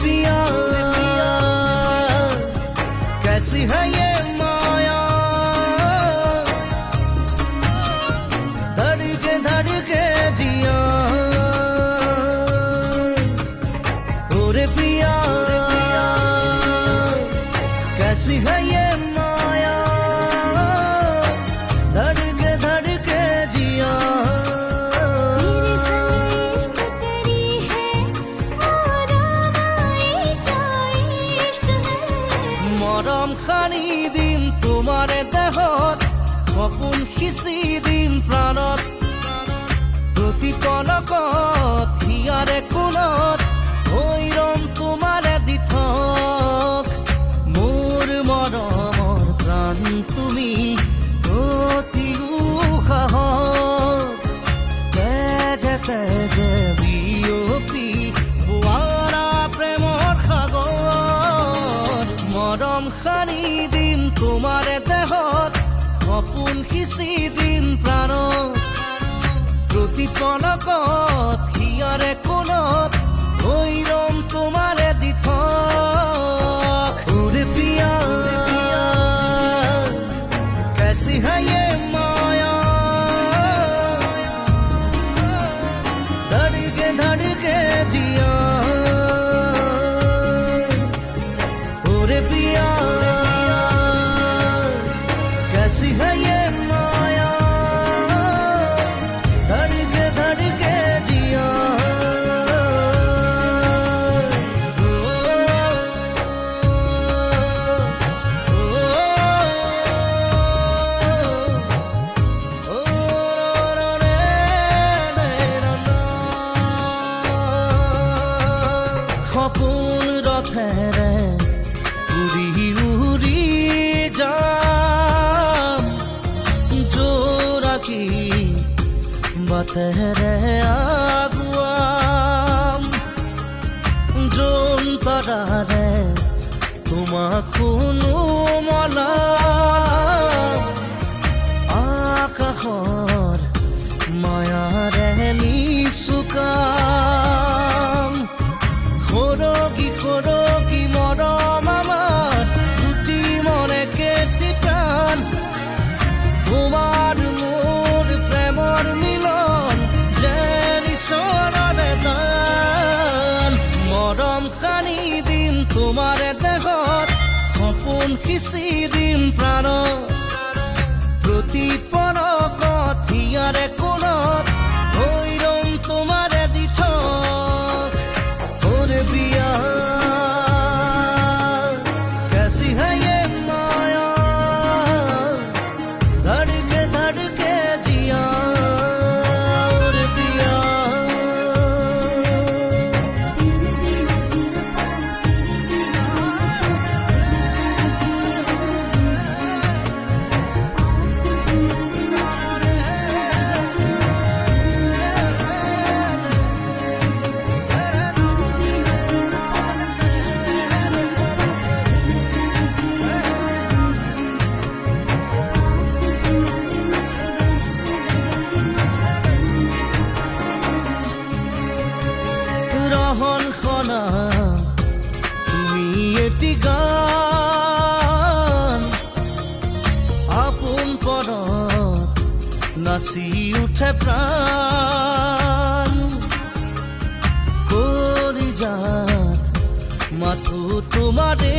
पिया कैसी है ये माया धड़के जिया ओरे पिया कैसी है ये माया धड़के जिया तेरे संग इश्क करी है मोरा क्या इश्क है मरम खानी दिम तुम्हारे देहत সপোন সিঁচি দিম প্ৰাণত প্ৰতি পলকত হিয়াৰে কোণত হৈ ৰম তোমাৰে দিঠক মোৰ মৰমৰ প্ৰাণ তুমি অতি উশাহত তেজে তেজে বিয়পি বোৱাৰা প্ৰেমৰ সাগৰ মৰম সানি দিম তোমাৰে দেহত সপোন সিঁচি দিম প্ৰাণত প্ৰতি পলকত হিয়াৰে কোণত হৈ ৰম তোমাৰে দিঠক ওৰে পিয়া कैसी है ये माया धड़के जिया ओरे पिया कैसी है ये माया धड़के जिया সপোন ৰথেৰে উৰি উৰি যাম জোৰাকী বাটেৰে আগুৱাম জোনতৰাৰে তোমাক শুনো মলাম আকাশৰ মায়াৰে নিচুকাম খৰগী মৰম আমাৰ দুটি মনে কেটি প্ৰাণ তোমাৰ মোৰ প্ৰেমৰ মিলন যেন ঈশ্বৰৰে দান মৰম সানি দিম তোমাৰে দেহত সপোন সিঁচি দিম প্ৰাণত প্ৰতি পলকত হিয়াৰে কোণত হৈ ৰম তোমাৰে দিঠক ओरे पिया कैसी है ये माया धड़के जिया ओरे पिया तेरे बिना जी न पाऊं तेरे बिना तेरे संग जिया आस तुम्हारी न छोड़े रहन খনা তুমি এটি গান আপোন পৰত নাচি উঠে প্ৰাণ কৰি যাত মাথো তোমাৰে